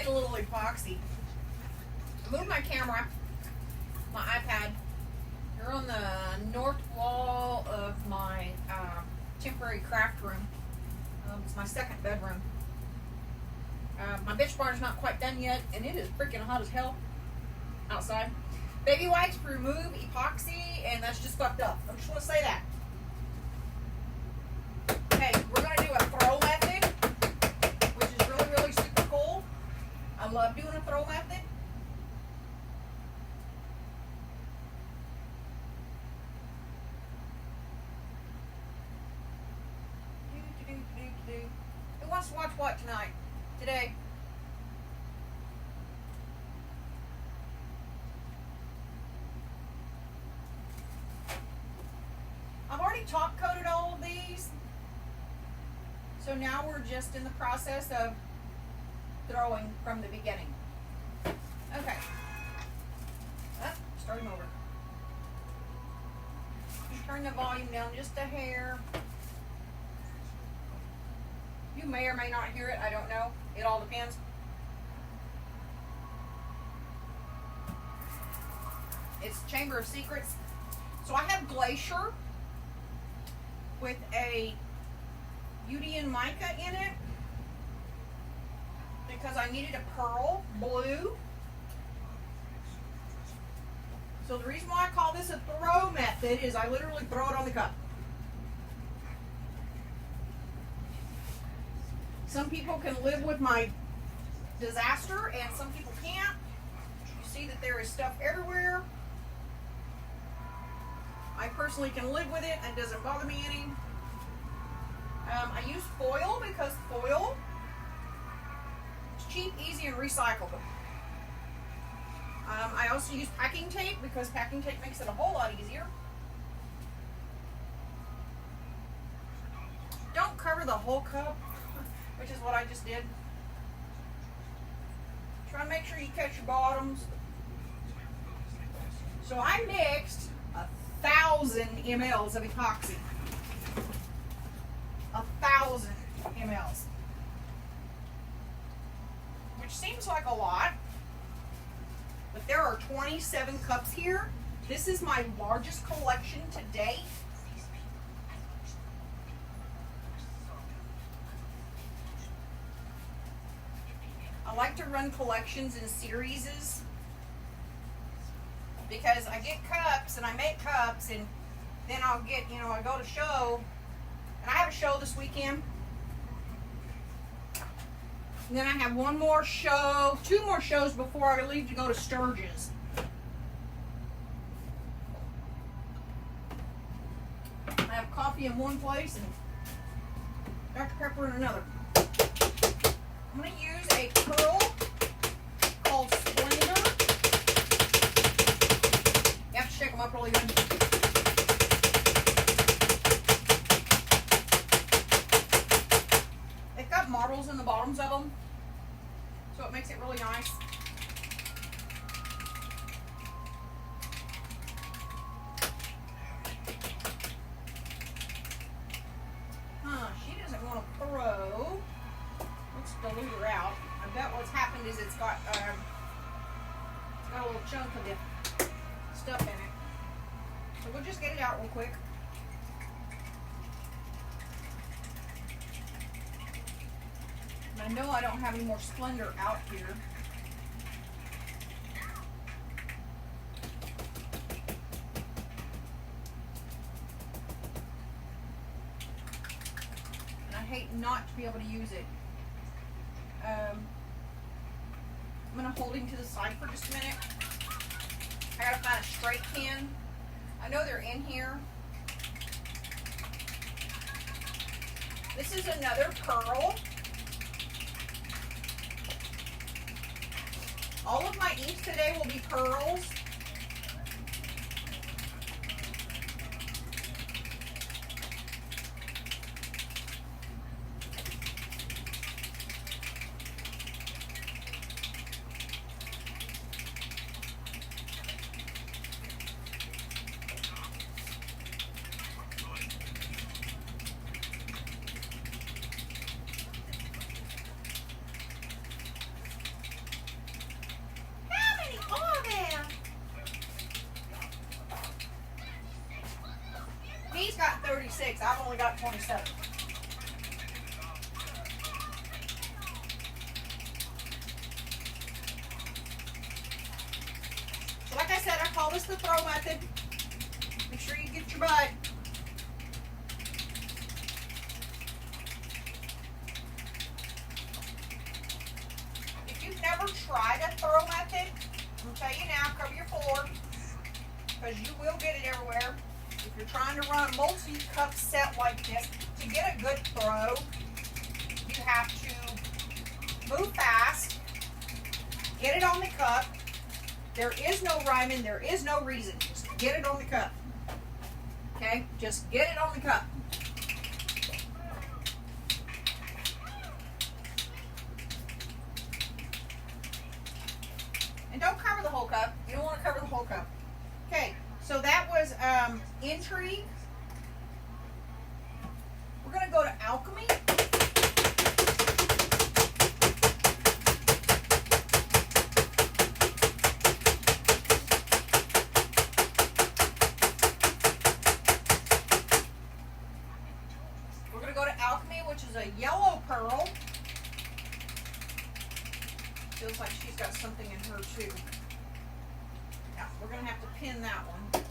a little epoxy. I moved my camera, my iPad. You're on the north wall of my temporary craft room. It's my second bedroom. My bitch barn's not quite done yet, and it is freaking hot as hell outside. Baby wipes remove epoxy, and that's just fucked up. I just want to say that. Okay, we're going to do a throw method, which is really, really super cool. I love doing a throw method. Who wants to watch what tonight? Today? I've already top coated all of these. So now we're just in the process of throwing from the beginning. Okay. Start them over. Turn the volume down just a hair. You may or may not hear it. I don't know. It all depends. It's Chamber of Secrets. So I have Glacier with a Udian mica in it because I needed a pearl blue. So the reason why I call this a throw method is I literally throw it on the cup. Some people can live with my disaster and some people can't. You see that there is stuff everywhere. I personally can live with it and it doesn't bother me any. I use foil because foil is cheap, easy, and recyclable. I also use packing tape because packing tape makes it a whole lot easier. Don't cover the whole cup, which is what I just did. Try and make sure you catch your bottoms. So I mixed 1,000 mLs of epoxy. 1,000 mLs. Which seems like a lot. But there are 27 cups here. This is my largest collection to date. I like to run collections in series because I get cups and I make cups and then I'll get, I go to show and I have a show this weekend. And then I have one more show, 2 more shows before I leave to go to Sturgis. I have coffee in one place and Dr. Pepper in another. I'm going to use a pearl called Splendor. You have to shake them up really good. They've got marbles in the bottoms of them, so it makes it really nice. She doesn't want to throw. Let's dilute her out. I bet what's happened is it's got a little chunk of the stuff in it. So we'll just get it out real quick. And I know I don't have any more Splendor out here. And I hate not to be able to use it. I'm going to hold him to the side for just a minute. I got to find a straight pin. I know they're in here. This is another pearl. All of my inks today will be pearls. 36. I've only got 27. So like I said, I call this the throw method. Make sure you get your bud. If you've never tried a throw method, I'm going to tell you now, cover your floor, because you will get it everywhere. If you're trying to run a multi-cup set like this, to get a good throw, you have to move fast, get it on the cup. There is no rhyming, there is no reason. Just get it on the cup. Okay? Just get it on the cup. And don't cover the whole cup. You don't want to cover the whole cup. Okay, so that was Intrigue. We're going to go to Alchemy. We're going to go to Alchemy, which is a yellow pearl. Feels like she's got something in her too. Yeah, we're going to have to pin that one.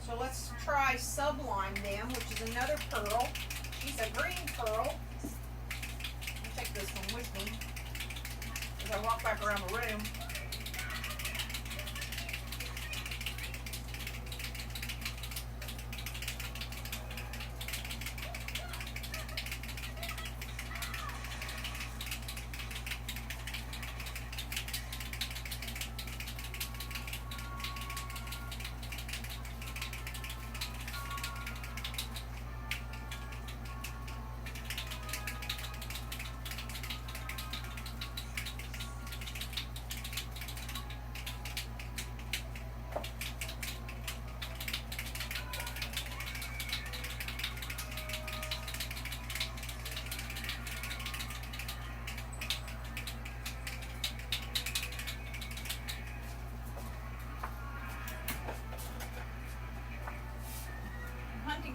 So let's try Sublime then, which is another pearl. She's a green pearl. I'll take this one with me as I walk back around the room.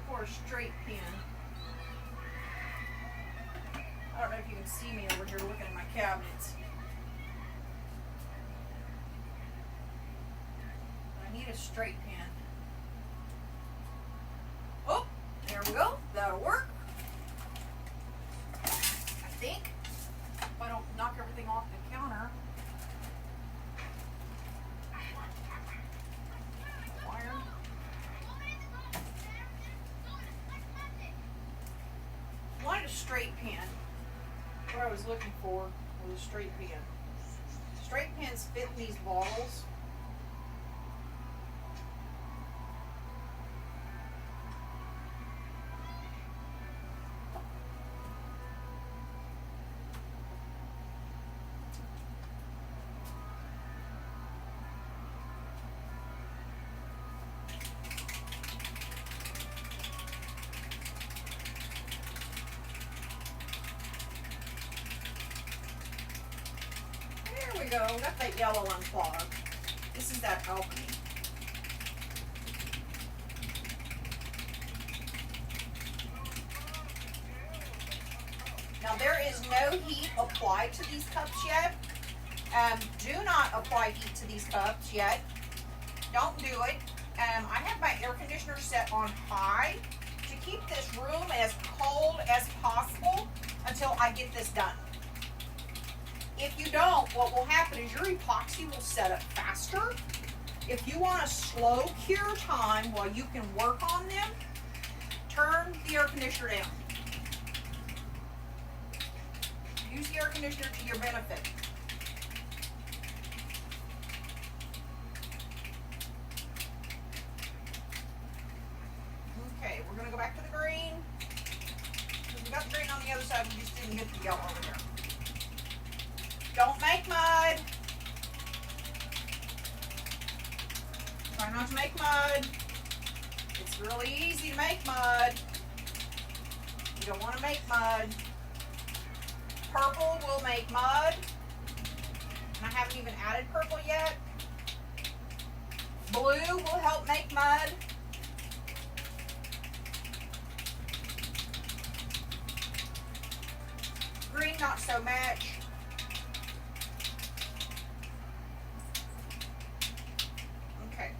For a straight pin. I don't know if you can see me over here looking at my cabinets. I need a straight pin. Oh, there we go. That'll work. I think. If I don't knock everything off the counter. Wire. Wanted a straight pin. What I was looking for was a straight pin. Straight pins fit in these bottles. There we go. Got that yellow unclogged. This is that Alchemy. Now there is no heat applied to these cups yet. Do not apply heat to these cups yet. Don't do it. I have my air conditioner set on high to keep this room as cold as possible until I get this done. If you don't, what will happen is your epoxy will set up faster. If you want a slow cure time while you can work on them, turn the air conditioner down. Use the air conditioner to your benefit. Okay, we're going to go back to the green. We got the green on the other side, we just didn't get the yellow over here. Don't make mud. Try not to make mud. It's really easy to make mud. You don't want to make mud. Purple will make mud. And I haven't even added purple yet. Blue will help make mud. green, not so much. Okay.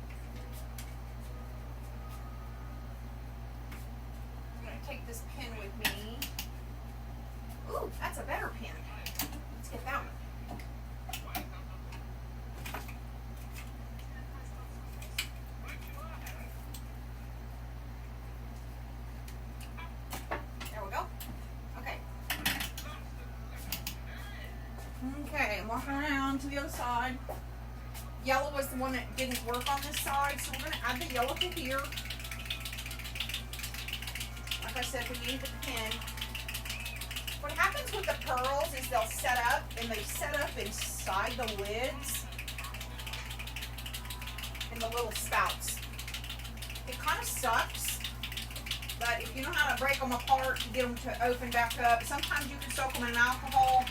I'm going to take this pen with me. Ooh, that's a better pen. Let's get that one. There we go. Okay. Okay, I'm walking around to the other side. Yellow was the one that didn't work on this side, so we're going to add the yellow to here. Like I said, we need the pen. What happens with the pearls is they'll set up, and they set up inside the lids in the little spouts. It kind of sucks, but if you know how to break them apart to get them to open back up, sometimes you can soak them in alcohol,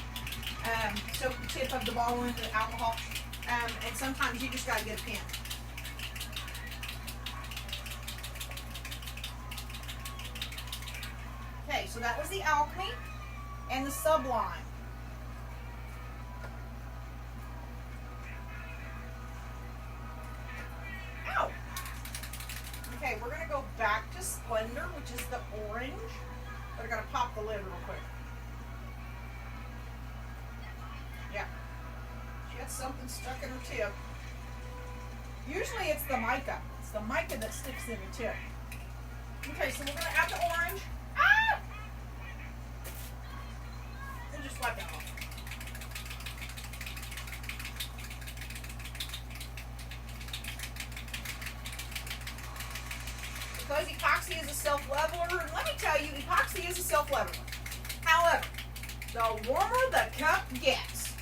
soak the tip of the bottle into the alcohol, and sometimes you just got to get a pen. Okay, so that was the Alchemy and the Sublime. Ow! Okay, we're going to go back to Splendor, which is the orange. But I got to pop the lid real quick. Yeah. She had something stuck in her tip. Usually it's the mica. It's the mica that sticks in the tip. Okay, so we're going to add the orange. Ah! We'll just wipe that off. Because epoxy is a self-leveler, and let me tell you, epoxy is a self-leveler. However, the warmer the cup gets,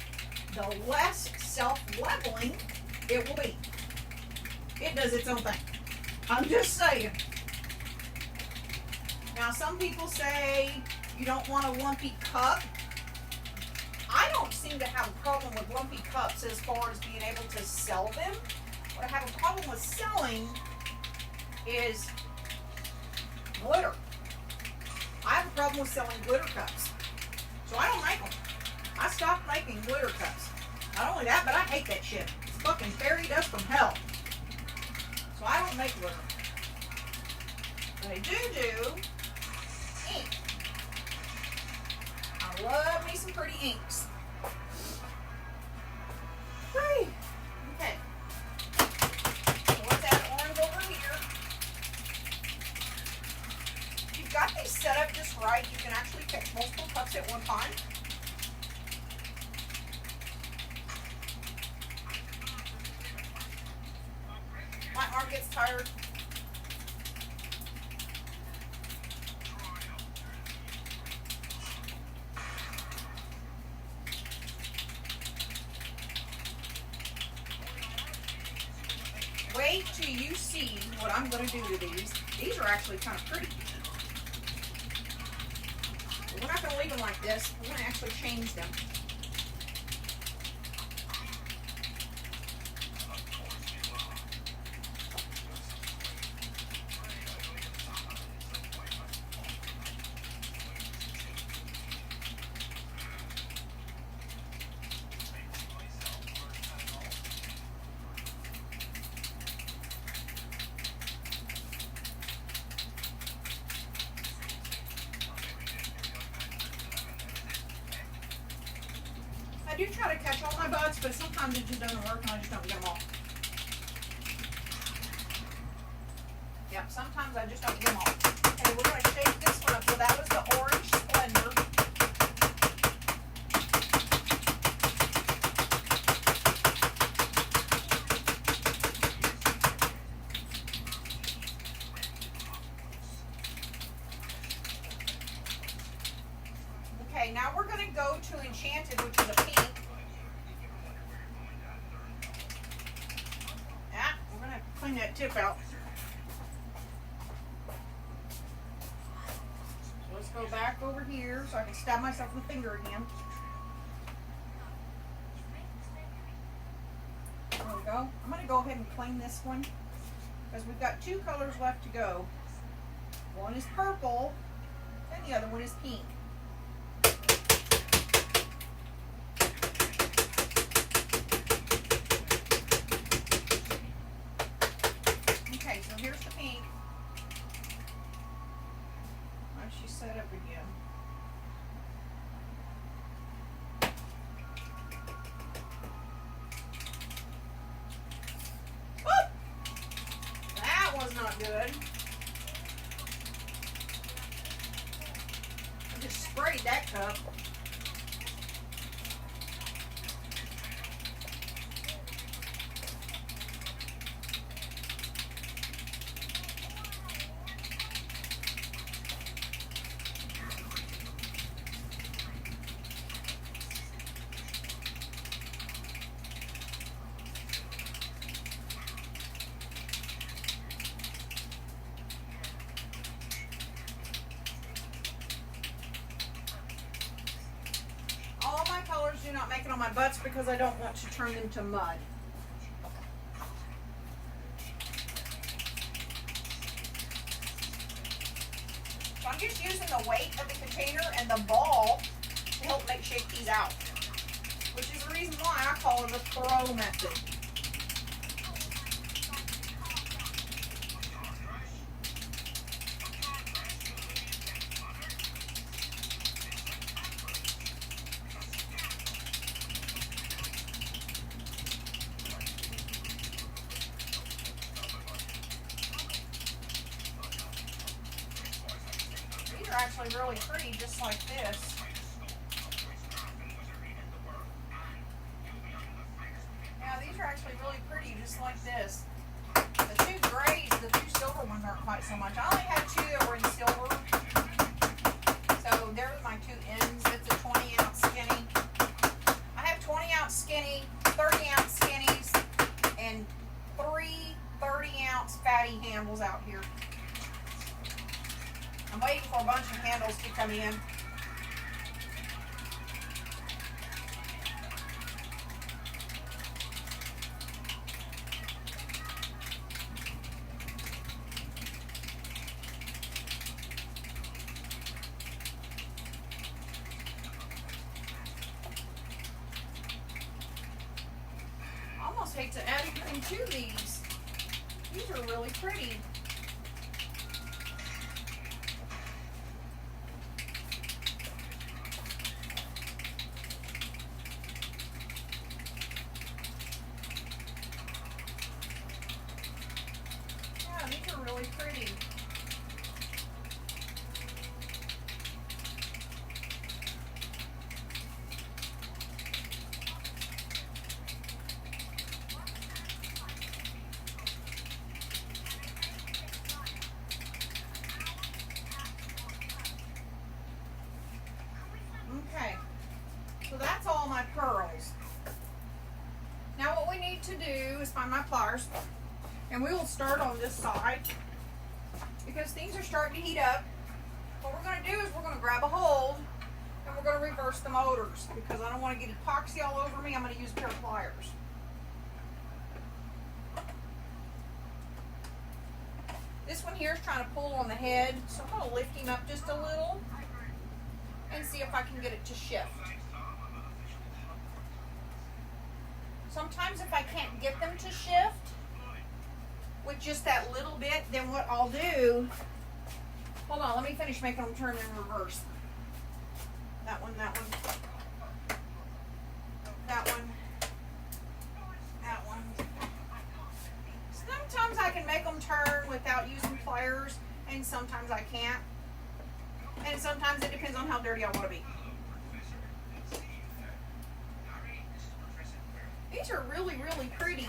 the less self-leveling it will be. It does its own thing. I'm just saying. Now, some people say you don't want a lumpy cup. I don't seem to have a problem with lumpy cups as far as being able to sell them. What I have a problem with selling is glitter. I have a problem with selling glitter cups. So I don't make them. I stopped making glitter cups. Not only that, but I hate that shit. It's fucking fairy dust from hell. So I don't make glitter. But I do ink. I love me some pretty inks. Hey. Okay. So let's add orange over here. If you've got these set up just right, you can actually pick multiple cups at one time. My arm gets tired. Wait till you see what I'm going to do to these. These are actually kind of pretty. But we're not going to leave them like this. We're going to actually change them. I do try to catch all my bugs, but sometimes it just doesn't work and I just don't get them all. Yep, sometimes I just don't get them all. Okay, we're going to shake this one up. So that was the orange Splendor. Okay, now we're going to go to Enchanted, which is a pink. Yeah, we're going to clean that tip out. So let's go back over here so I can stab myself in the finger again. There we go. I'm going to go ahead and clean this one because we've got two colors left to go. One is purple and the other one is pink. not good. I just sprayed that cup. All my colors do not make it on my butts because I don't want to turn them to mud. So I'm just using the weight of the container and the ball to help make shake these out, which is the reason why I call it the pro method. These are actually really pretty, just like this. Yeah, these are actually really pretty, just like this. The two grays, the two silver ones aren't quite so much. I only had two that were in silver. So there's my two ends. It's a 20-ounce skinny. I have 20-ounce skinny, 30-ounce skinnies, and 3 30-ounce fatty handles out here. I'm waiting for a bunch of handles to come in. I almost hate to add anything to these. These are really pretty. Yeah, these are really pretty. Okay, so that's all my pearls. Now what we need to do is find my pliers, and we will start on this side because things are starting to heat up. What we're going to do is we're going to grab a hold and we're going to reverse the motors because I don't want to get epoxy all over me. I'm going to use a pair of pliers. This one here is trying to pull on the head, so I'm going to lift him up just a little and see if I can get it to shift. Sometimes if I can't get them to shift with just that little bit, then what I'll do, hold on, let me finish making them turn in reverse. That one, that one, that one, that one. Sometimes I can make them turn without using pliers, and sometimes I can't. And sometimes it depends on how dirty I want to be. These are really, really pretty.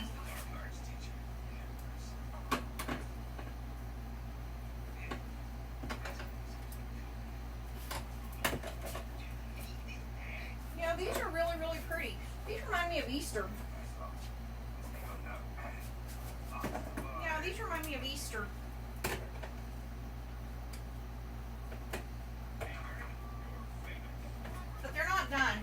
Yeah, these are really, really pretty. These remind me of Easter. Yeah, these remind me of Easter. But they're not done.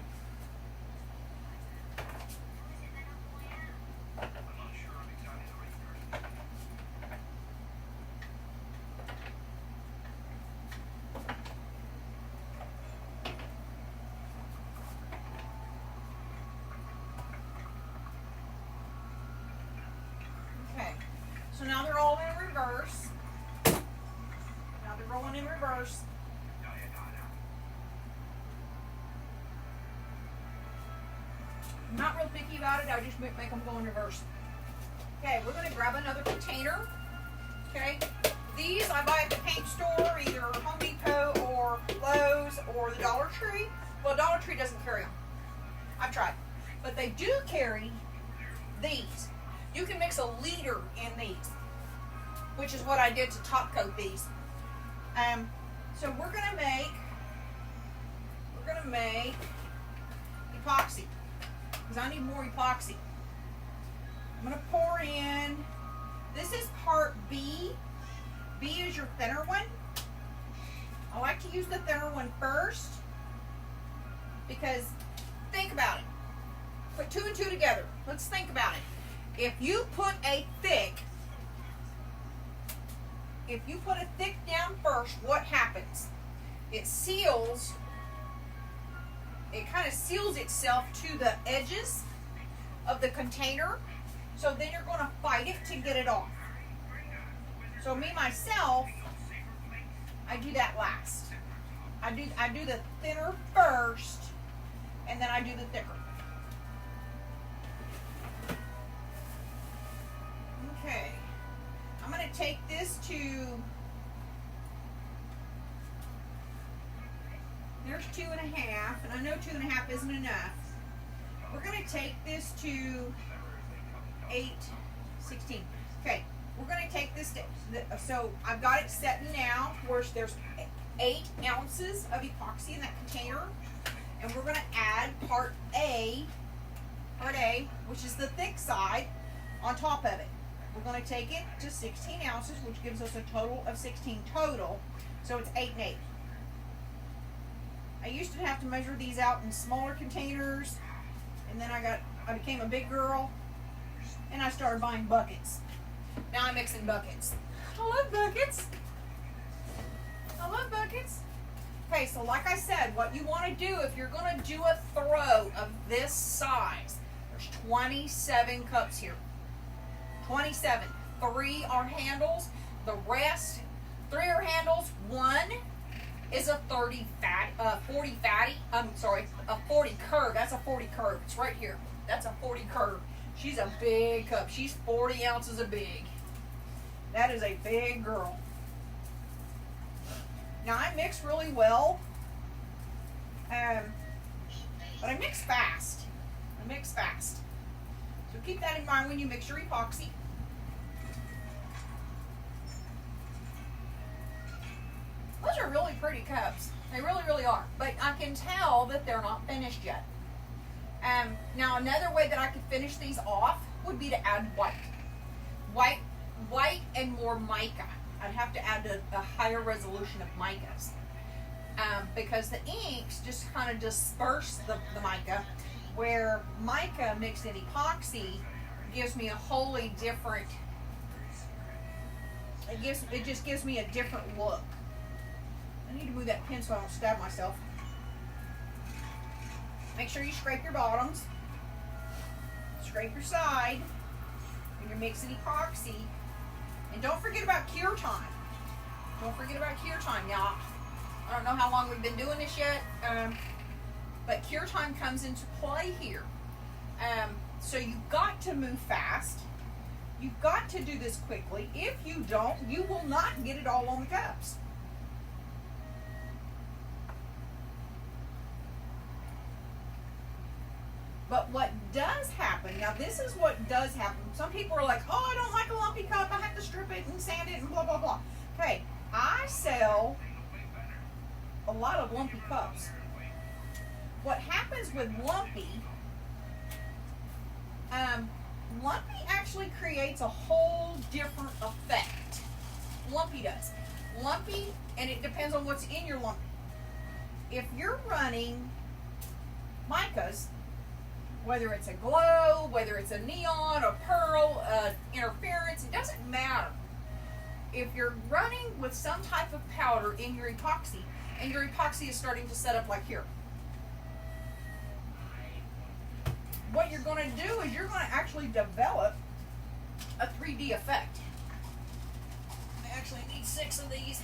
Okay, so now they're all in reverse. Now they're rolling in reverse. I'm not real picky about it, I just make them go in reverse. Okay, we're going to grab another container Okay? These I buy at the paint store, either Home Depot or Lowe's or the Dollar Tree. Well, Dollar Tree doesn't carry them. I've tried. But they do carry these. You can mix a liter in these, which is what I did to top coat these. So we're gonna make epoxy, because I need more epoxy. I'm gonna pour in, this is part B. B is your thinner one. I like to use the thinner one first, because think about it. Put 2 and 2 together. Let's think about it. If you put a thick down first, what happens? It seals, it kind of seals itself to the edges of the container, so then you're going to fight it to get it off. So me, myself, I do that last. I do the thinner first, and then I do the thicker. Okay. I'm going to take this to, there's 2.5, and I know 2.5 isn't enough. We're going to take this to 8, 16. Okay, we're going to take this to, so I've got it set now where there's 8 ounces of epoxy in that container, and we're going to add part A, which is the thick side, on top of it. We're going to take it to 16 ounces, which gives us a total of 16 total. So it's 8 and 8. I used to have to measure these out in smaller containers, and then I became a big girl, and I started buying buckets. Now I'm mixing buckets. I love buckets. I love buckets. Okay, so like I said, what you want to do if you're going to do a throw of this size, there's 27 cups here. 27. 3 are handles. The rest, 3 are handles. 1 is a 40 curve. That's a 40 curve. It's right here. That's a 40 curve. She's a big cup. She's 40 ounces of big. That is a big girl. Now I mix really well, but I mix fast. So keep that in mind when you mix your epoxy. Those are really pretty cups. They really, really are. But I can tell that they're not finished yet. Now another way that I could finish these off would be to add white. White and more mica. I'd have to add a higher resolution of micas. Because the inks just kind of disperse the mica, where mica mixed in epoxy gives me a wholly different, it just gives me a different look. I need to move that pen so I don't stab myself. Make sure you scrape your bottoms, scrape your side when you're mixing epoxy, and don't forget about cure time. Now, I don't know how long we've been doing this yet, but cure time comes into play here. So you've got to move fast. You've got to do this quickly. If you don't, you will not get it all on the cups. But what does happen, now this is what does happen. Some people are like, oh, I don't like a lumpy cup. I have to strip it and sand it and blah, blah, blah. Okay, I sell a lot of lumpy cups. What happens with lumpy, lumpy actually creates a whole different effect. Lumpy does. Lumpy, and it depends on what's in your lumpy. If you're running micas, whether it's a glow, whether it's a neon, a pearl, interference, it doesn't matter. If you're running with some type of powder in your epoxy, and your epoxy is starting to set up like here, what you're going to do is you're going to actually develop a 3D effect. I actually need 6 of these.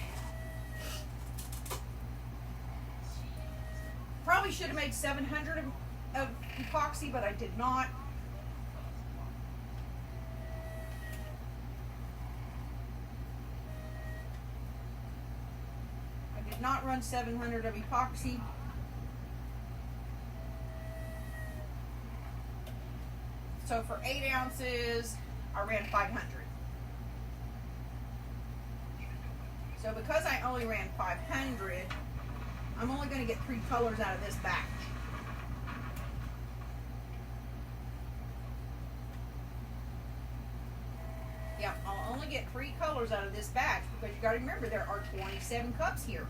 Probably should have made 700 of epoxy, but I did not. not run 700 of epoxy. So for 8 ounces, I ran 500. So because I only ran 500, I'm only going to get 3 colors out of this batch. Yeah, I'll only get 3 colors out of this batch because you got to remember there are 27 cups here.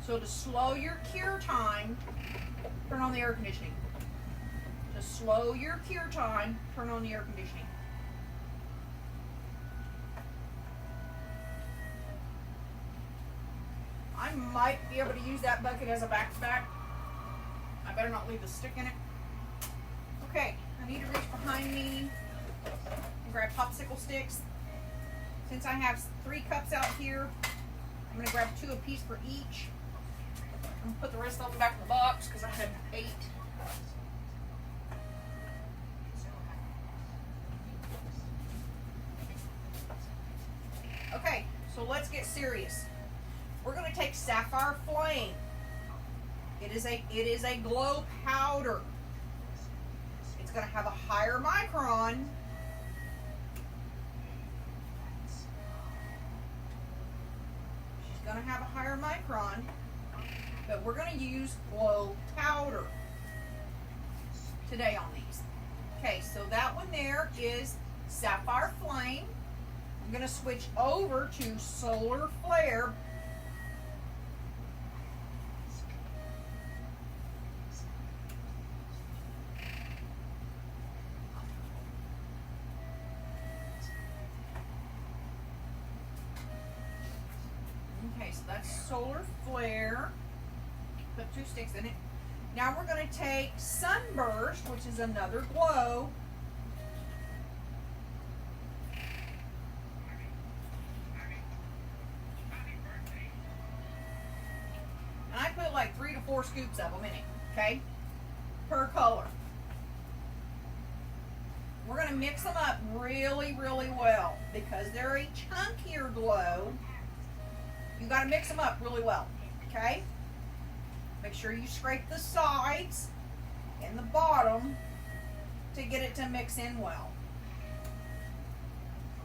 So to slow your cure time, turn on the air conditioning. To slow your cure time, turn on the air conditioning. I might be able to use that bucket as a backpack. I better not leave the stick in it. Okay, I need to reach behind me and grab popsicle sticks. Since I have 3 cups out here, I'm going to grab 2 apiece for each. I'm going to put the rest of them back in the box because I had 8. Okay, so let's get serious. We're going to take Sapphire Flame. It is a glow powder. It's going to have a higher micron. She's going to have a higher micron, but we're going to use glow powder today on these. Okay, so that one there is Sapphire Flame. I'm going to switch over to Solar Flare. Okay, so that's Solar Flare. Put 2 sticks in it. Now we're going to take Sunburst, which is another glow. And I put like 3 to 4 scoops of them in it, okay? Per color. We're going to mix them up really, really well because they're a chunkier glow. You got to mix them up really well, okay? Make sure you scrape the sides and the bottom to get it to mix in well.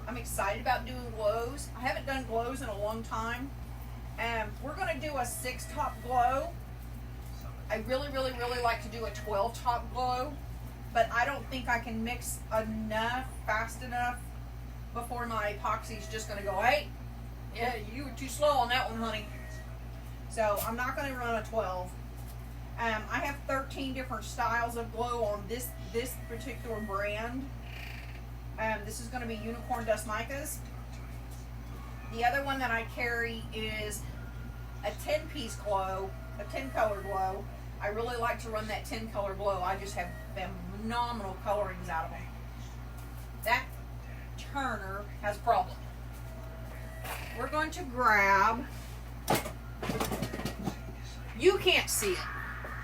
I'm excited about doing glows. I haven't done glows in a long time. We're going to do a 6-top glow. I really, really, really like to do a 12-top glow, but I don't think I can mix enough, fast enough, before my epoxy is just going to go, hey, yeah, you were too slow on that one, honey. So I'm not going to run a 12. I have 13 different styles of glow on this particular brand. This is going to be Unicorn Dust Micas. The other one that I carry is a 10-piece glow, a 10-color glow. I really like to run that 10-color glow. I just have phenomenal colorings out of them. That turner has a problem. We're going to grab, you can't see it,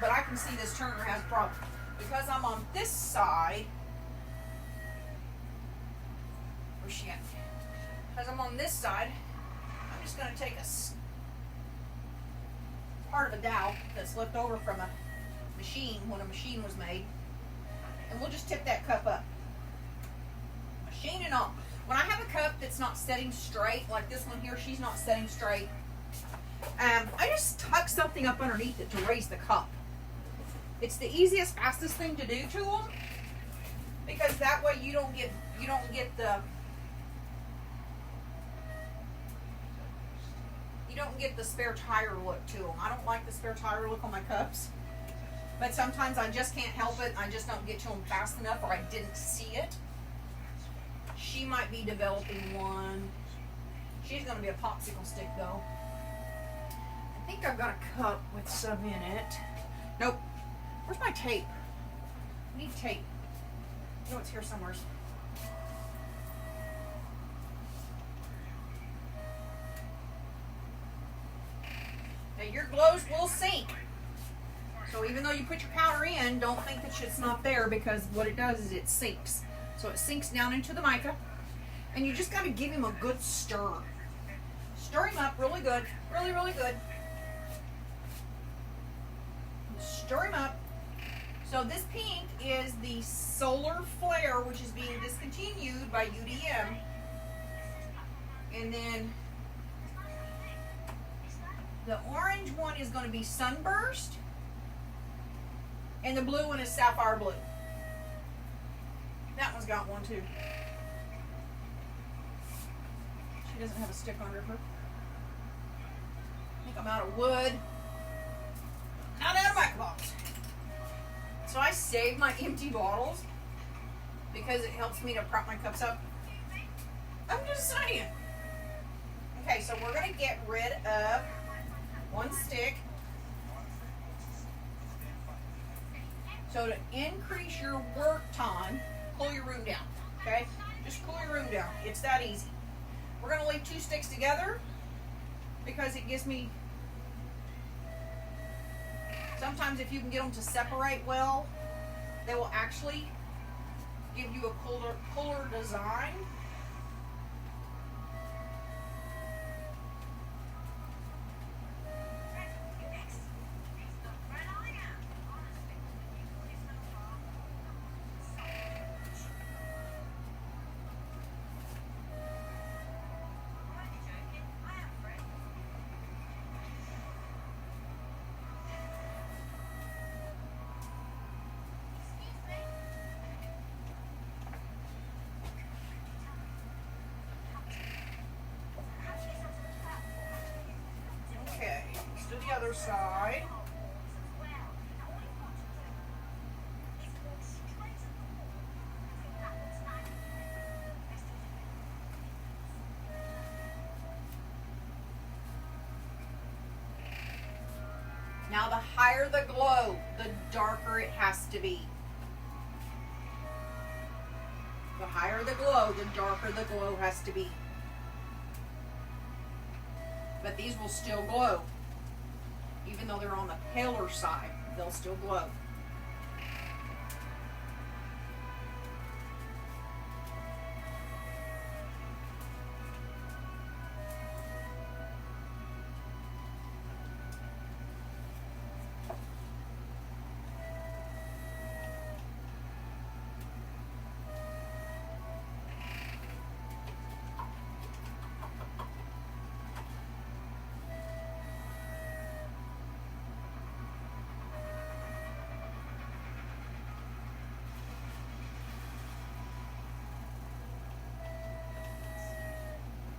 but I can see this turner has a problem. Because I'm on this side, where's she at? Because I'm on this side, I'm just going to take part of a dowel that's left over from a machine when a machine was made, and we'll just tip that cup up. Machine and all. When I have a cup that's not setting straight, like this one here, she's not setting straight, I just tuck something up underneath it to raise the cup. It's the easiest, fastest thing to do to them, because that way you don't get the spare tire look to them. I don't like the spare tire look on my cups, but sometimes I just can't help it. I just don't get to them fast enough, or I didn't see it. She might be developing one. She's going to be a popsicle stick though. I think I've got a cup with some in it. Nope. Where's my tape? I need tape. I know it's here somewhere. Now your glows will sink. So even though you put your powder in, don't think that it's not there, because what it does is it sinks. So it sinks down into the mica, and you just got to give him a good stir. Stir him up really good, really, really good. Stir him up. So this pink is the Solar Flare, which is being discontinued by UDM. And then the orange one is going to be Sunburst. And the blue one is Sapphire Blue. That one's got one too. She doesn't have a stick under her. I think I'm out of wood. Not out of my box. So I save my empty bottles because it helps me to prop my cups up. I'm just saying. Okay, so we're going to get rid of one stick. So to increase your work time, cool your room down, okay? Just cool your room down. It's that easy. We're going to leave 2 sticks together because it gives me, sometimes if you can get them to separate well, they will actually give you a cooler design. Okay, let's do the other side. Now the higher the glow, the darker it has to be. The higher the glow, the darker the glow has to be. But these will still glow. Even though they're on the paler side, they'll still glow.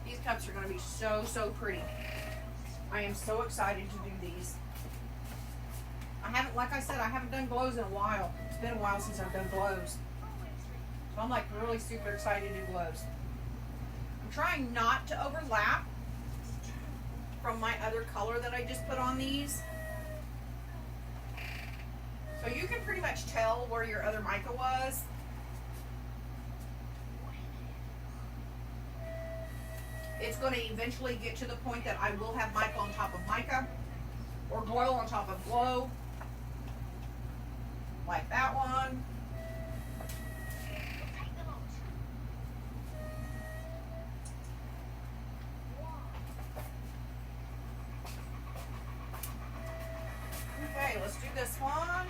These cups are going to be so, so pretty. I am so excited to do these. I haven't, like I said, I haven't done glows in a while. It's been a while since I've done glows. So I'm like really super excited to do glows. I'm trying not to overlap from my other color that I just put on these. So you can pretty much tell where your other mica was. It's going to eventually get to the point that I will have mica on top of mica, or glow on top of glow, like that one. Okay, let's do this one.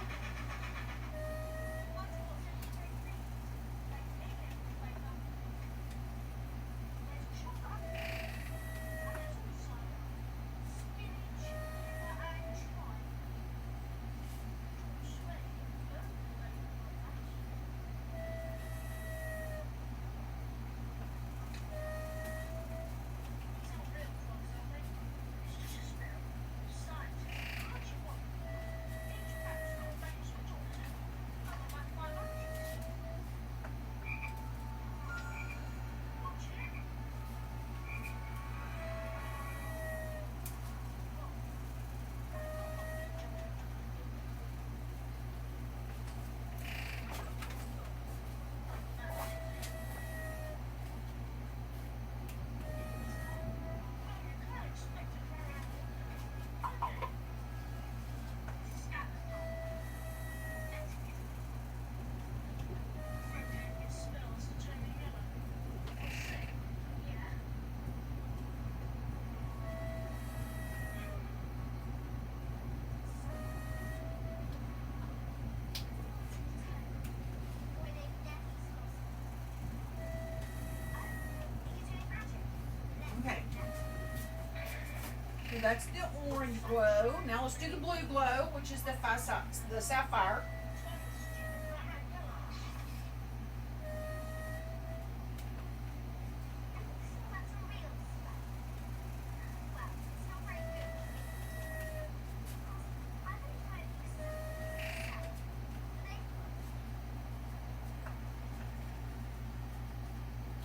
that's the orange glow. Now let's do the blue glow, which is the sapphire.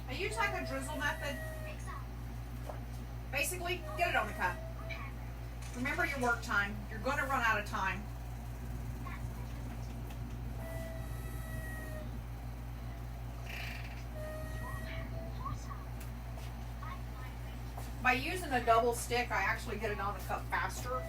I use like a drizzle method. Basically, get it on the cup. Remember your work time. You're going to run out of time. By using a double stick, I actually get it on the cup faster.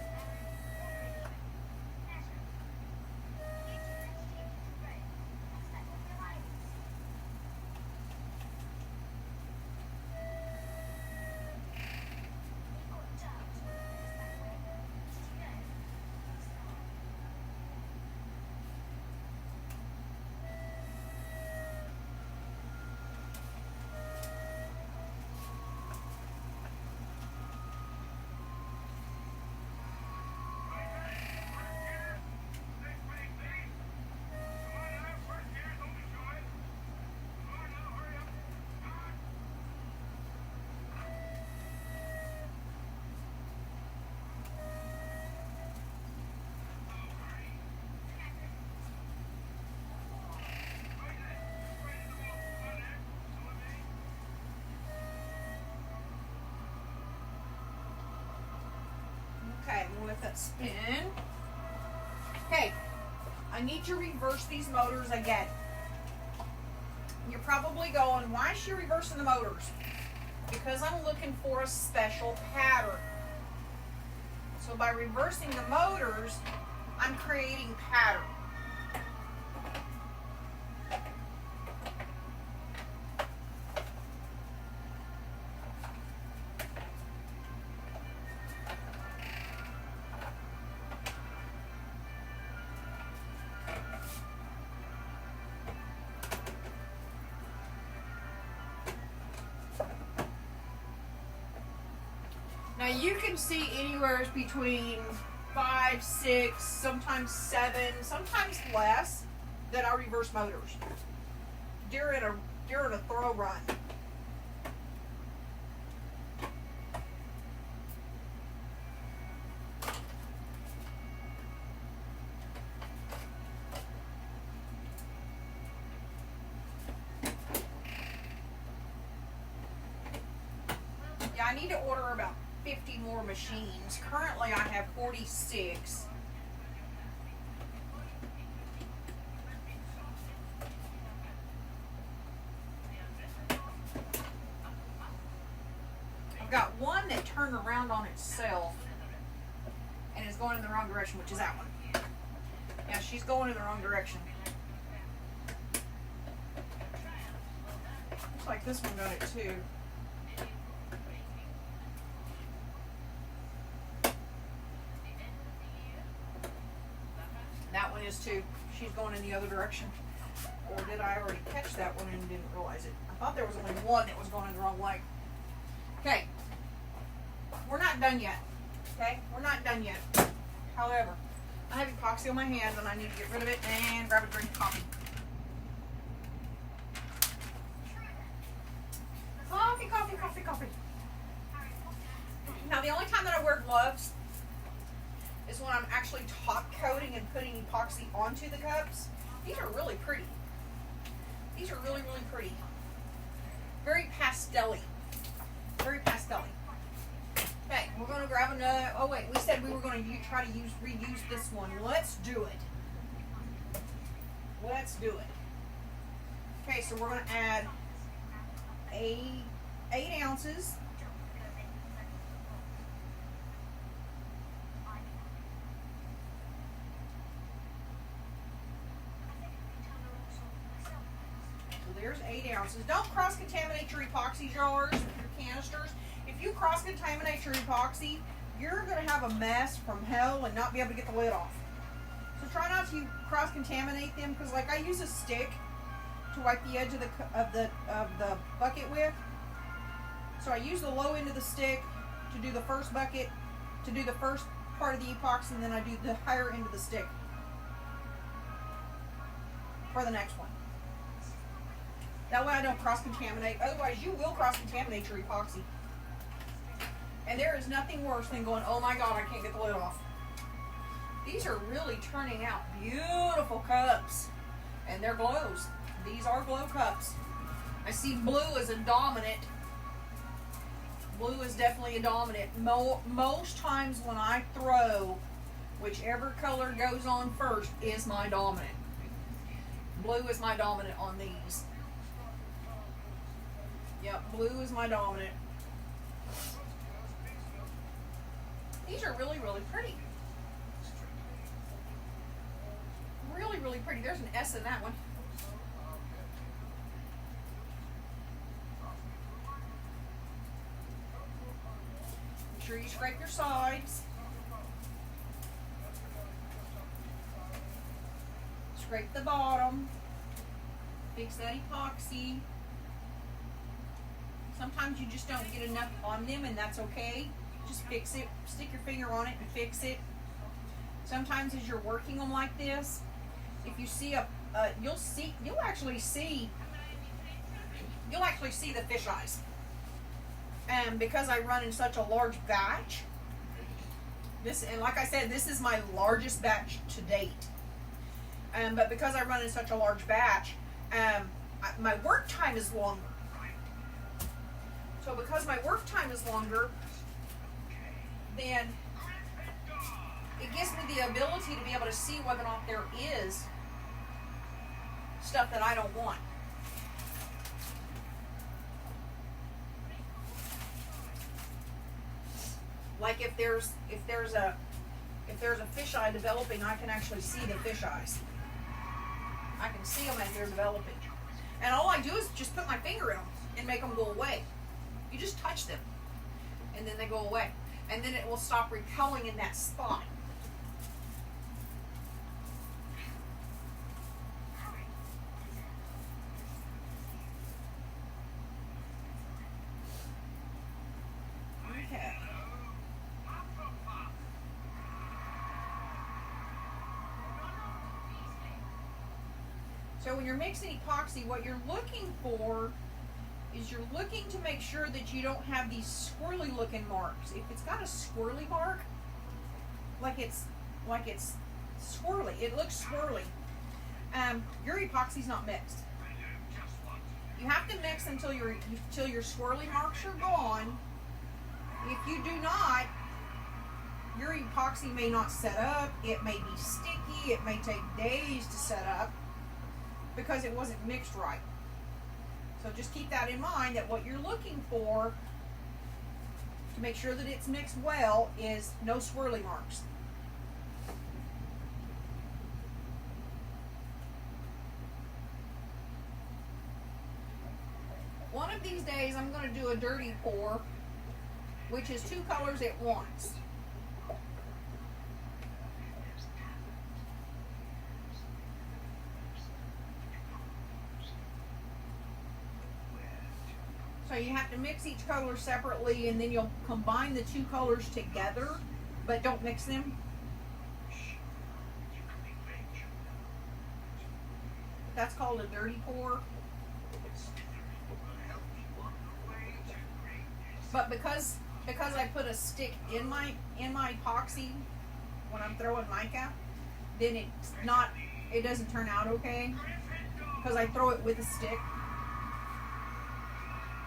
Okay, I'm gonna let that spin. Okay, I need to reverse these motors again. You're probably going, why is she reversing the motors? Because I'm looking for a special pattern. So by reversing the motors, I'm creating pattern. Now you can see anywhere between 5, 6, sometimes 7, sometimes less that I reverse motors during a throw run. Yeah, I need to order about 50 more machines. Currently I have 46. I've got one that turned around on itself and is going in the wrong direction, which is that one. Yeah, she's going in the wrong direction. Looks like this one got it too. That one is too. She's going in the other direction. Or did I already catch that one and didn't realize it? I thought there was only one that was going in the wrong way. Okay. We're not done yet. Okay? We're not done yet. However, I have epoxy on my hands and I need to get rid of it and grab a drink of coffee. Coffee, coffee, coffee, coffee. Now the only time that I wear gloves is when I'm actually top coating and putting epoxy onto the cups. These are really pretty. These are really, really pretty. Very pastel-y. Very pastel-y. Okay, we're going to grab another. Oh wait, we said we were going to try to reuse this one. Let's do it. Let's do it. Okay, so we're going to add 8 ounces. There's 8 ounces. Don't cross-contaminate your epoxy jars, your canisters. If you cross-contaminate your epoxy, you're going to have a mess from hell and not be able to get the lid off. So try not to cross-contaminate them, because like I use a stick to wipe the edge of the bucket with. So I use the low end of the stick to do the first bucket to do the first part of the epoxy, and then I do the higher end of the stick for the next one. That way I don't cross-contaminate. Otherwise, you will cross-contaminate your epoxy. And there is nothing worse than going, oh my God, I can't get the lid off. These are really turning out beautiful cups. And they're glows. These are glow cups. I see blue as a dominant. Blue is definitely a dominant. Most times when I throw, whichever color goes on first is my dominant. Blue is my dominant on these. Yep, blue is my dominant. These are really, really pretty. Really, really pretty. There's an S in that one. Make sure you scrape your sides. Scrape the bottom. Fix that epoxy. Sometimes you just don't get enough on them, and that's okay. Just fix it. Stick your finger on it and fix it. Sometimes as you're working them like this, if you see you'll actually see the fish eyes. And because I run in such a large batch, and like I said, this is my largest batch to date. But because I run in such a large batch, my work time is longer. So because my work time is longer, then it gives me the ability to be able to see whether or not there is stuff that I don't want. Like if there's a fisheye developing, I can actually see the fish eyes. I can see them as they're developing. And all I do is just put my finger in them and make them go away. You just touch them and then they go away. And then it will stop repelling in that spot. Okay. So when you're mixing epoxy, what you're looking for is you're looking to make sure that you don't have these squirrely looking marks. If it's got a squirrely mark, like it's squirrely, it looks swirly, your epoxy's not mixed. You have to mix until your swirly marks are gone. If you do not, your epoxy may not set up, it may be sticky, it may take days to set up because it wasn't mixed right. So just keep that in mind, that what you're looking for to make sure that it's mixed well is no swirly marks. One of these days I'm going to do a dirty pour, which is 2 colors at once. So you have to mix each color separately, and then you'll combine the 2 colors together, but don't mix them. That's called a dirty pour. But because I put a stick in my epoxy when I'm throwing mica, then it doesn't turn out okay because I throw it with a stick.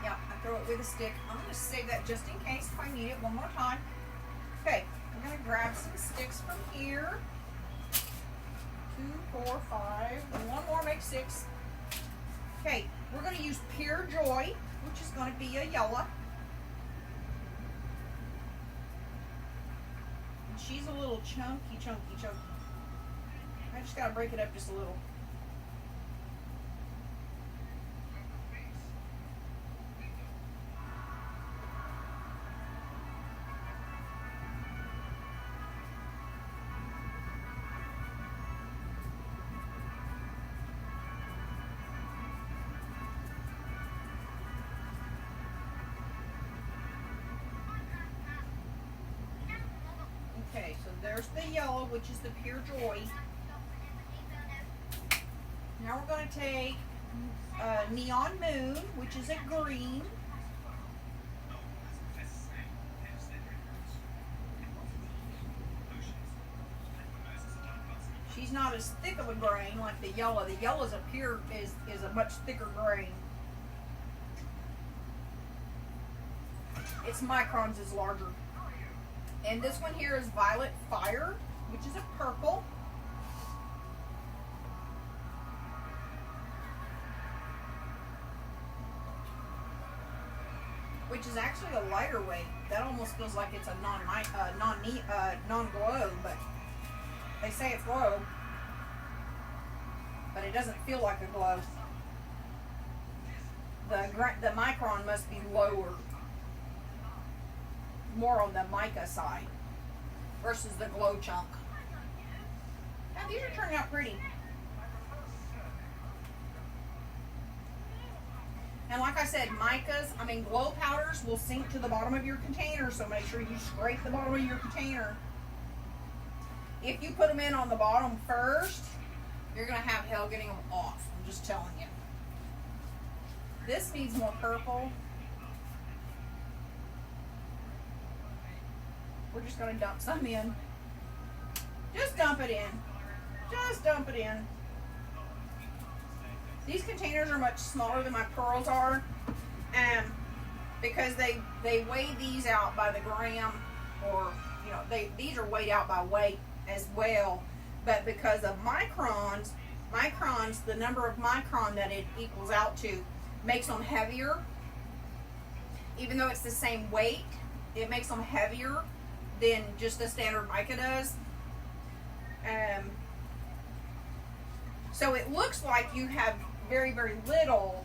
Yeah, I throw it with a stick. I'm going to save that just in case if I need it one more time. Okay, I'm going to grab some sticks from here. 2, 4, 5, and one more makes 6. Okay, we're going to use Pure Joy, which is going to be a yellow. And she's a little chunky. I just got to break it up just a little. there's the yellow, which is the Pure Joy. Now we're going to take Neon Moon, which is a green. She's not as thick of a grain like the yellow. The yellow is a much thicker grain. Its microns is larger. And this one here is Violet Fire, which is a purple. Which is actually a lighter weight. That almost feels like it's a non-glow, but they say it's glow, but it doesn't feel like a glow. The micron must be lower, more on the mica side versus the glow chunk. Now these are turning out pretty. And like I said, glow powders will sink to the bottom of your container, so make sure you scrape the bottom of your container. If you put them in on the bottom first, you're going to have hell getting them off. I'm just telling you. This needs more purple. We're just going to dump some in. Just dump it in. Just dump it in. These containers are much smaller than my pearls are, because they weigh these out by the gram, or these are weighed out by weight as well. But because of microns, the number of micron that it equals out to makes them heavier. Even though it's the same weight, it makes them heavier than just a standard mica does. So it looks like you have very, very little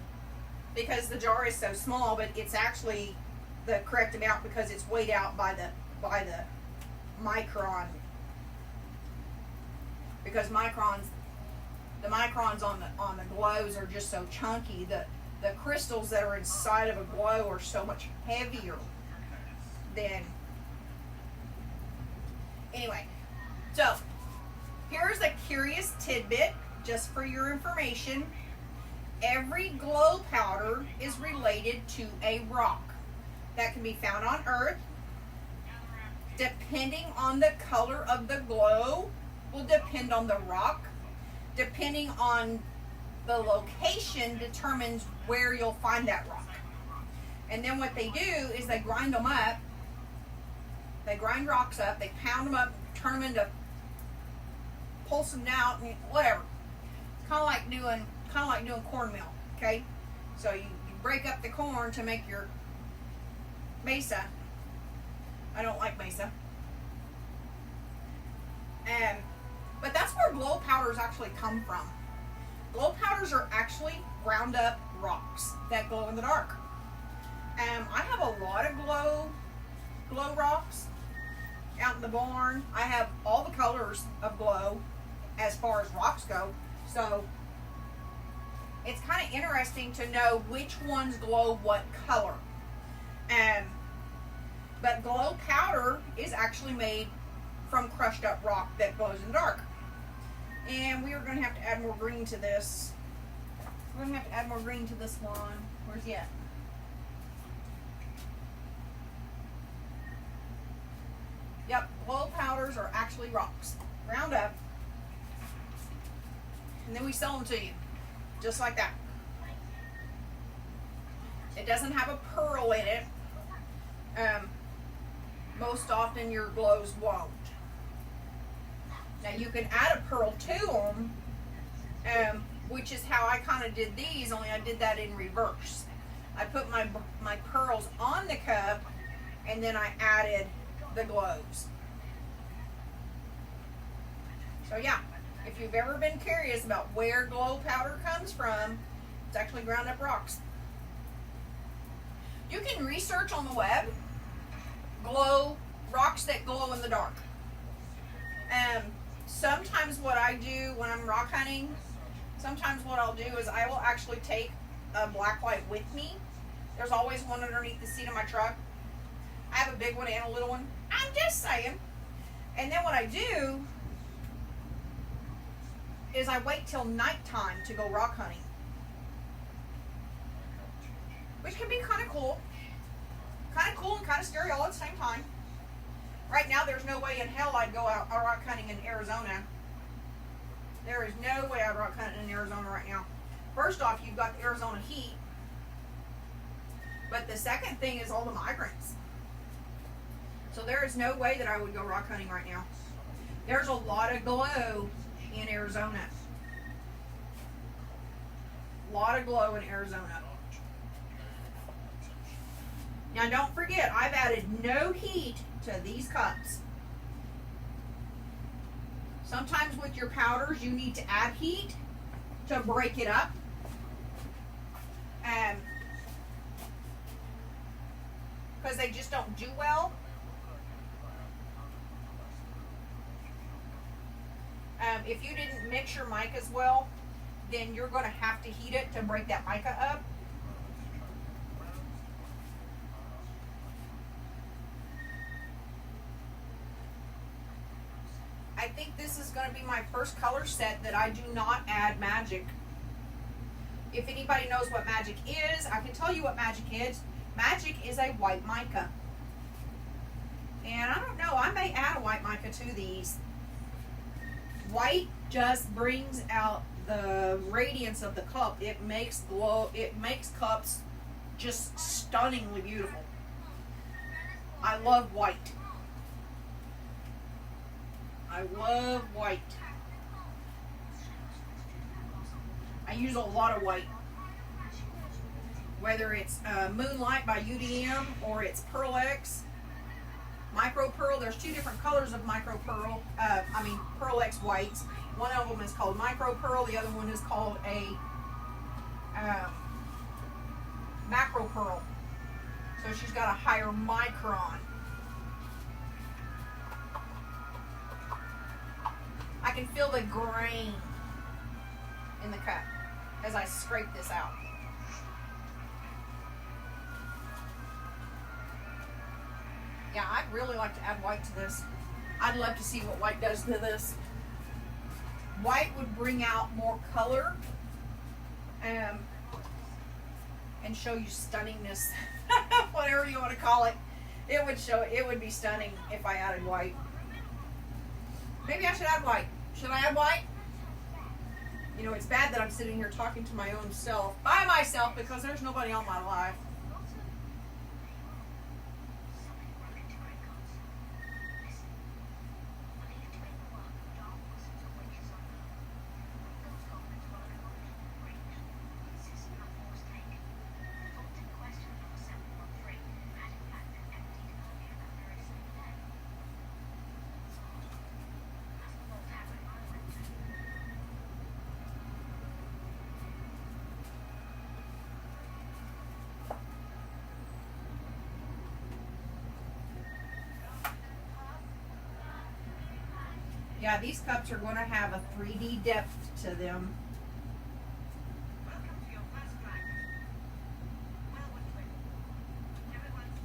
because the jar is so small, but it's actually the correct amount because it's weighed out by the micron. Because the microns on the glows are just so chunky. The crystals that are inside of a glow are so much heavier than. Anyway, so here's a curious tidbit just for your information. Every glow powder is related to a rock that can be found on Earth. Depending on the color of the glow will depend on the rock. Depending on the location determines where you'll find that rock. And then what they do is they grind them up. They grind rocks up, they pound them up, turn them into, pulse them out, whatever. It's kind of like doing cornmeal, okay? So you break up the corn to make your mesa. I don't like mesa. But that's where glow powders actually come from. Glow powders are actually ground up rocks that glow in the dark. I have a lot of glow rocks out in the barn. I have all the colors of glow as far as rocks go. So it's kind of interesting to know which ones glow what color. But glow powder is actually made from crushed up rock that glows in the dark. And we are going to have to add more green to this. We're going to have to add more green to this one. Where's he at? Yep, glow powders are actually rocks. Ground up. And then we sell them to you. Just like that. It doesn't have a pearl in it. Most often your glows won't. Now you can add a pearl to them, which is how I kind of did these, only I did that in reverse. I put my pearls on the cup, and then I added the glows. So yeah, if you've ever been curious about where glow powder comes from, it's actually ground up rocks. You can research on the web rocks that glow in the dark. Sometimes what I do when I'm rock hunting, sometimes what I'll do is I will actually take a black light with me. There's always one underneath the seat of my truck. I have a big one and a little one. I'm just saying. And then what I do is I wait till nighttime to go rock hunting, which can be kind of cool and kind of scary all at the same time. Right now, there's no way in hell I'd go out rock hunting in Arizona. There is no way I'd rock hunting in Arizona right now. First off, you've got the Arizona heat, but the second thing is all the migrants. So there is no way that I would go rock hunting right now. There's a lot of glow in Arizona. A lot of glow in Arizona. Now don't forget, I've added no heat to these cups. Sometimes with your powders, you need to add heat to break it up. Because they just don't do well. If you didn't mix your micas well, then you're going to have to heat it to break that mica up. I think this is going to be my first color set that I do not add magic. If anybody knows what magic is, I can tell you what magic is. Magic is a white mica. And I don't know, I may add a white mica to these. White just brings out the radiance of the cup. It makes cups just stunningly beautiful. I love white. I love white. I use a lot of white. Whether it's Moonlight by UDM or it's Pearl X. Micro Pearl, there's two different colors of Micro Pearl. Pearl X whites. One of them is called Micro Pearl. The other one is called a Macro Pearl. So she's got a higher micron. I can feel the grain in the cup as I scrape this out. Yeah, I'd really like to add white to this. I'd love to see what white does to this. White would bring out more color and show you stunningness. Whatever you want to call it. It would be stunning if I added white. Maybe I should add white. Should I add white? You know, it's bad that I'm sitting here talking to my own self, by myself, because there's nobody on my live. Yeah, these cups are going to have a 3D depth to them.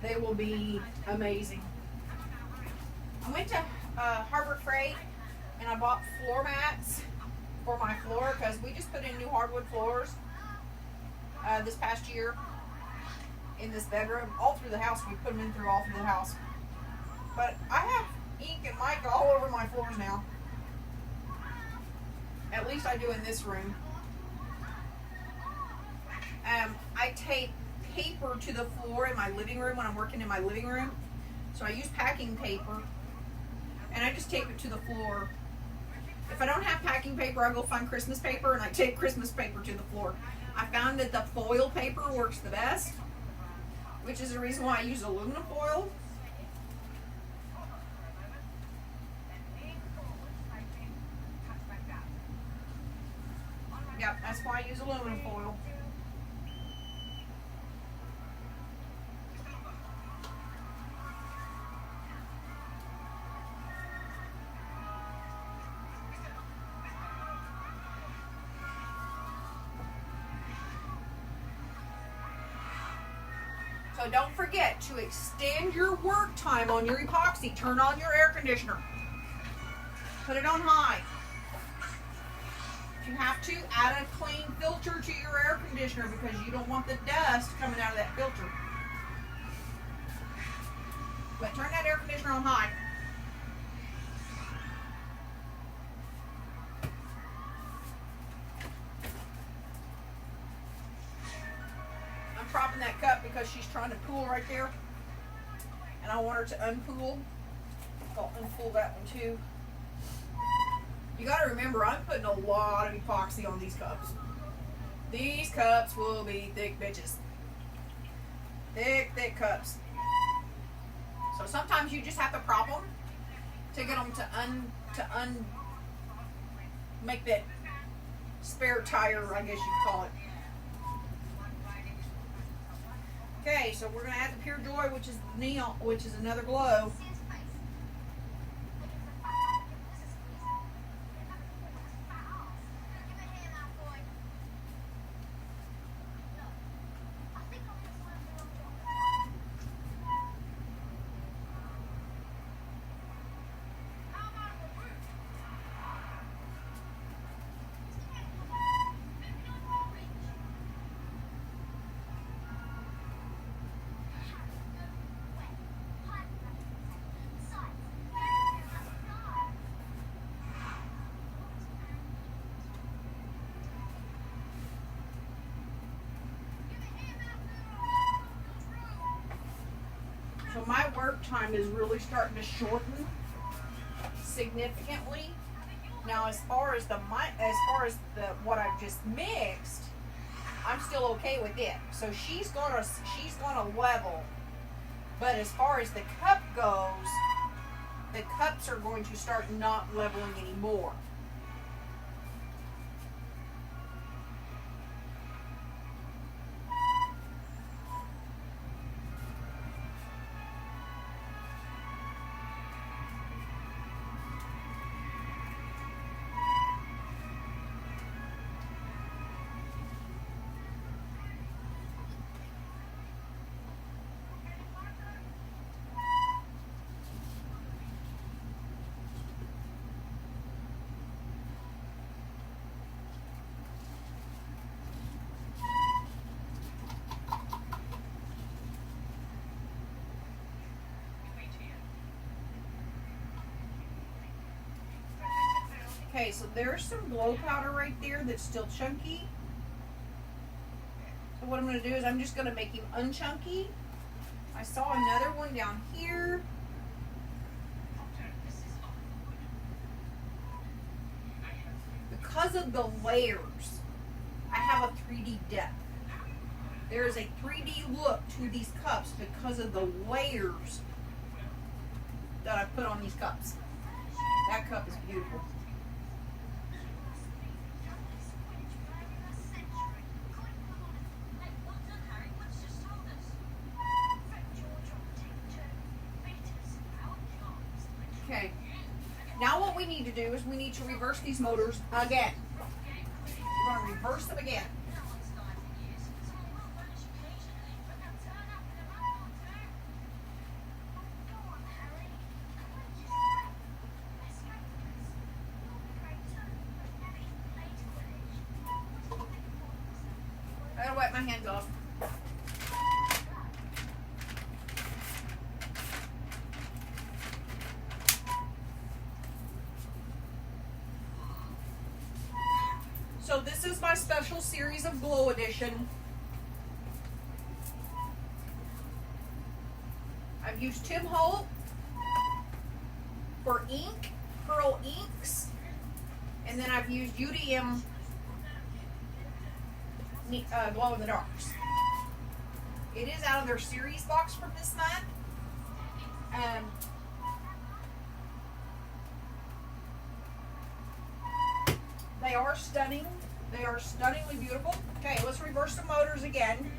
They will be amazing. I went to Harbor Freight and I bought floor mats for my floor because we just put in new hardwood floors this past year in this bedroom. All through the house, we put them in all through the house. But I have ink and mica all over my floors now. At least I do in this room. I tape paper to the floor in my living room when I'm working in my living room. So I use packing paper and I just tape it to the floor. If I don't have packing paper, I go find Christmas paper and I tape Christmas paper to the floor. I found that the foil paper works the best, which is the reason why I use aluminum foil. Yep, that's why I use aluminum foil. So don't forget to extend your work time on your epoxy. Turn on your air conditioner. Put it on high. If you have to, add a clean filter to your air conditioner because you don't want the dust coming out of that filter. But turn that air conditioner on high. I'm propping that cup because she's trying to pool right there. And I want her to unpool. I'll unpool that one too. You gotta remember, I'm putting a lot of epoxy on these cups. These cups will be thick bitches. Thick, thick cups. So sometimes you just have to prop them to get them to make that spare tire, I guess you'd call it. Okay, so we're gonna add the Pure Joy, which is neon, which is another glow. So my work time is really starting to shorten significantly. Now, as far as the what I've just mixed, I'm still okay with it. So she's gonna level. But as far as the cup goes, the cups are going to start not leveling anymore. Okay, so there's some glow powder right there that's still chunky. So what I'm going to do is I'm just going to make him unchunky. I saw another one down here. Because of the layers, I have a 3D depth. There is a 3D look to these cups because of the layers that I put on these cups. That cup is beautiful. Okay, now what we need to do is we need to reverse these motors again. We're going to reverse them again. I gotta wipe my hands off. So this is my special series of Glow Edition. I've used Tim Holt for ink, Pearl Inks, and then I've used UDM Glow in the Darks. It is out of their series box from this month. They are stunning. They are stunningly beautiful. Okay, let's reverse the motors again.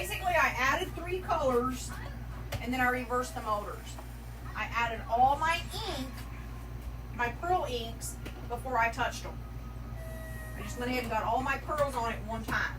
basically I added 3 colors and then I reversed the motors. I added all my ink, my pearl inks, before I touched them. I just went ahead and got all my pearls on at one time.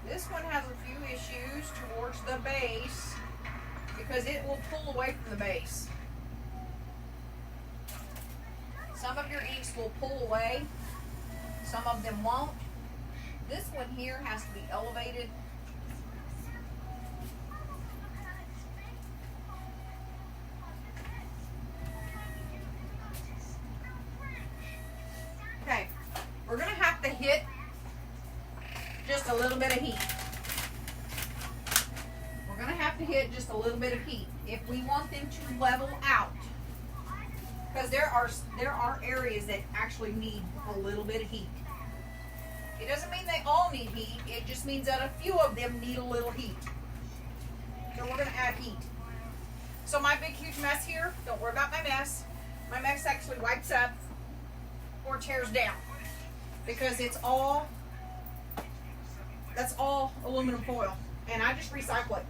This one has a few issues towards the base because it will pull away from the base. Some of your inks will pull away, some of them won't. This one here has to be elevated. Okay, we're gonna have to hit just a little bit of heat. We're going to have to hit just a little bit of heat if we want them to level out. Because there are areas that actually need a little bit of heat. It doesn't mean they all need heat. It just means that a few of them need a little heat. So we're going to add heat. So my big huge mess here, don't worry about my mess. My mess actually wipes up or tears down. Because that's all aluminum foil, and I just recycle it.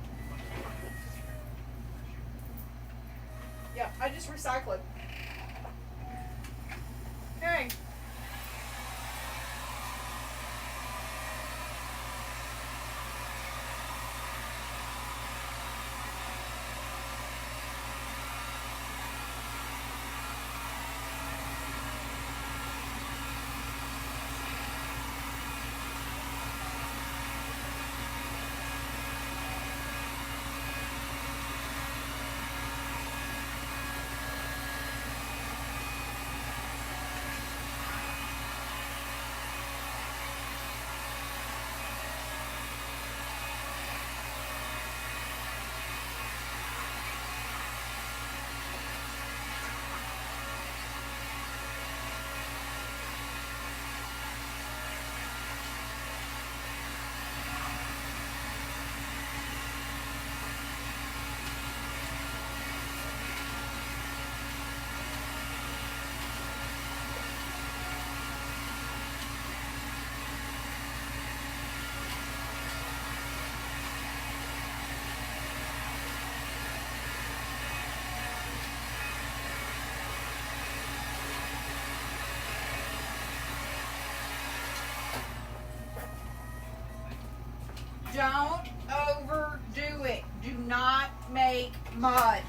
Yeah, I just recycle it. Okay. Don't overdo it. Do not make mud.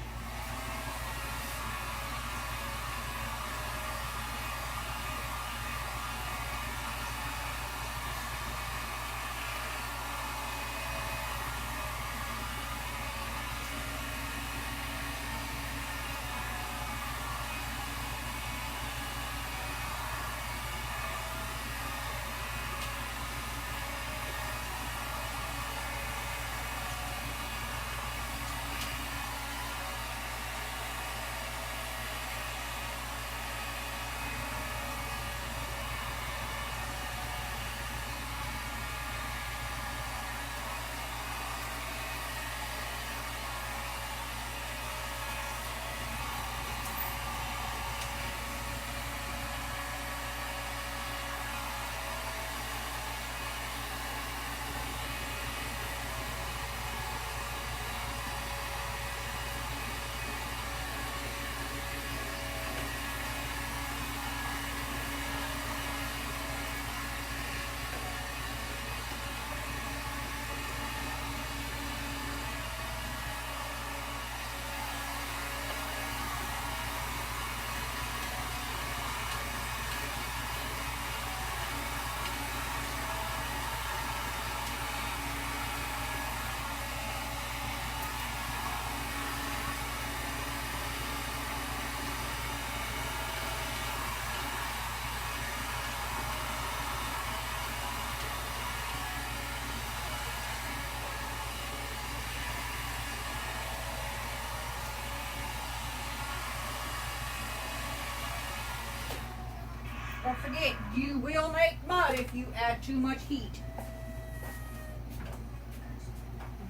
forget, you will make mud if you add too much heat.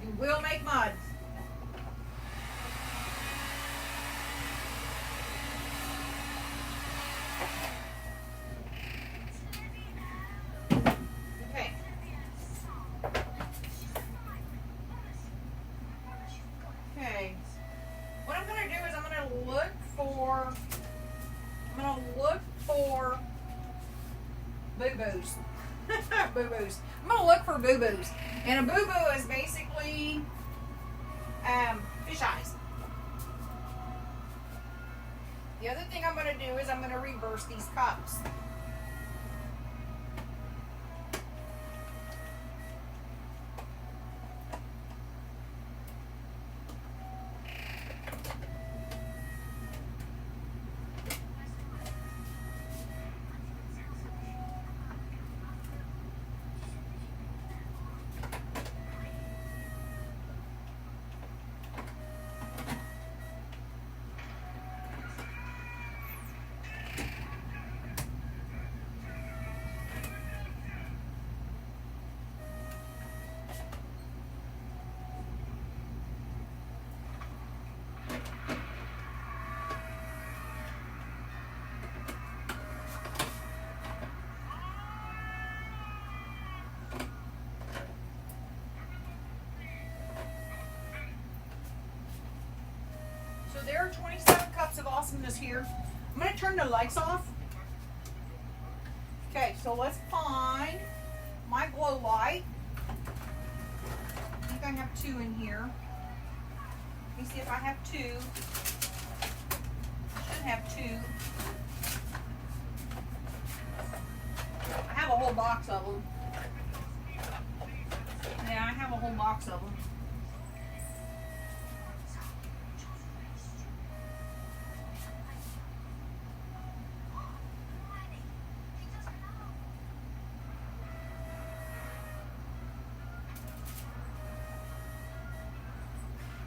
You will make mud. Okay. Okay. What I'm going to do is I'm going to look for boo-boos. Boo-boos. I'm going to look for boo-boos. And a boo-boo is basically fish eyes. The other thing I'm going to do is I'm going to reverse these cups. So there are 27 cups of awesomeness here. I'm going to turn the lights off. Okay, so let's find my glow light. I think I have 2 in here. Let me see if I have 2. I should have 2. I have a whole box of them. Yeah, I have a whole box of them.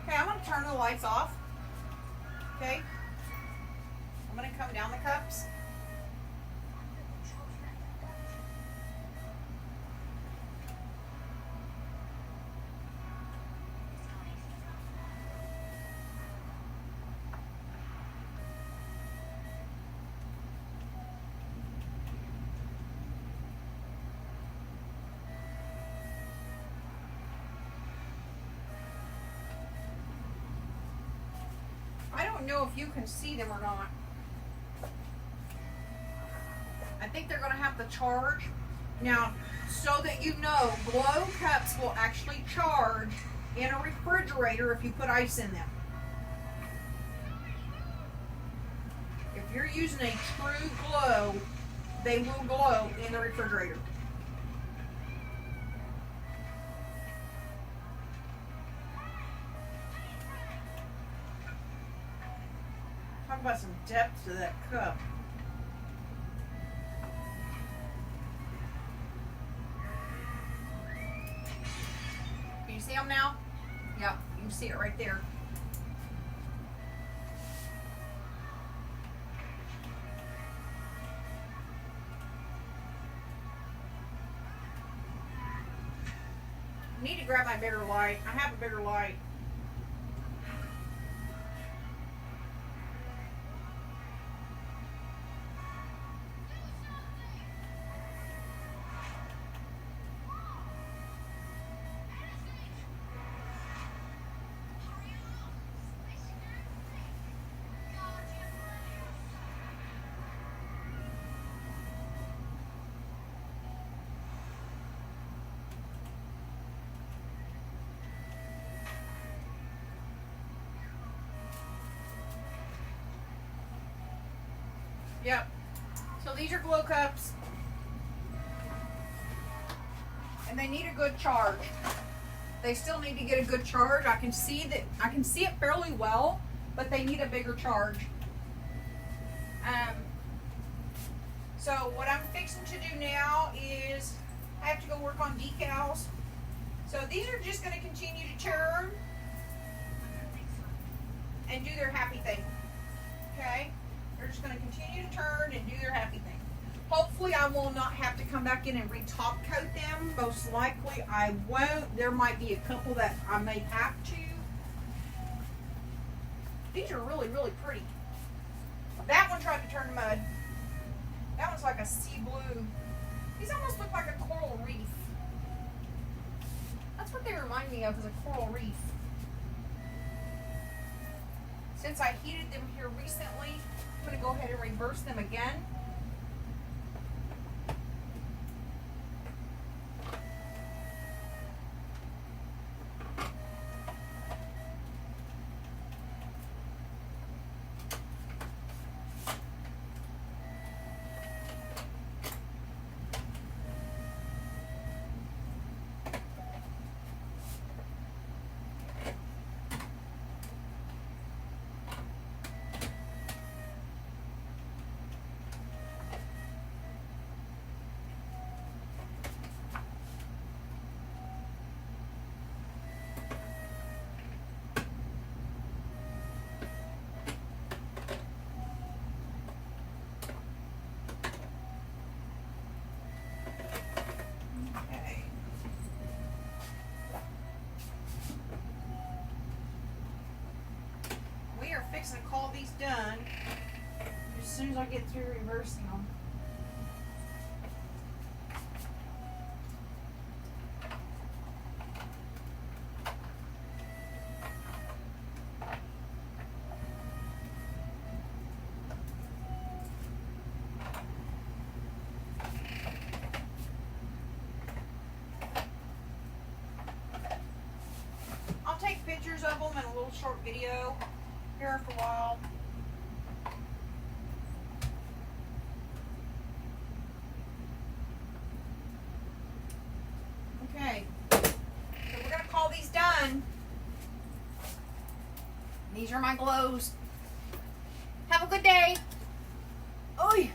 Okay, I'm going to turn the lights off. Okay. I'm going to come down the cups. I don't know if you can see them or not. I think they're going to have to charge. Now, so that you know, glow cups will actually charge in a refrigerator if you put ice in them. If you're using a true glow, they will glow in the refrigerator. Talk about some depth to that cup. Can you see them now? Yep, you can see it right there. I need to grab my bigger light. I have a bigger light. Yep. So these are glow cups. And they need a good charge. They still need to get a good charge. I can see it fairly well, but they need a bigger charge. So what I'm fixing to do now is I have to go work on decals. So these are just going to continue to turn and do their happy thing. Okay? They're just going to continue to turn and do their happy thing. Hopefully I will not have to come back in and re-top coat them. Most likely I won't. There might be a couple that I may have to. These are really, really pretty. That one tried to turn to mud. That one's like a sea blue. These almost look like a coral reef. That's what they remind me of, is a coral reef. Since I heated them here recently, I'm going to go ahead and reverse them again. Fixing to call these done as soon as I get through reversing them. I'll take pictures of them in a little short video here for a while. Okay, so we're going to call these done. These are my glows. Have a good day. Oy.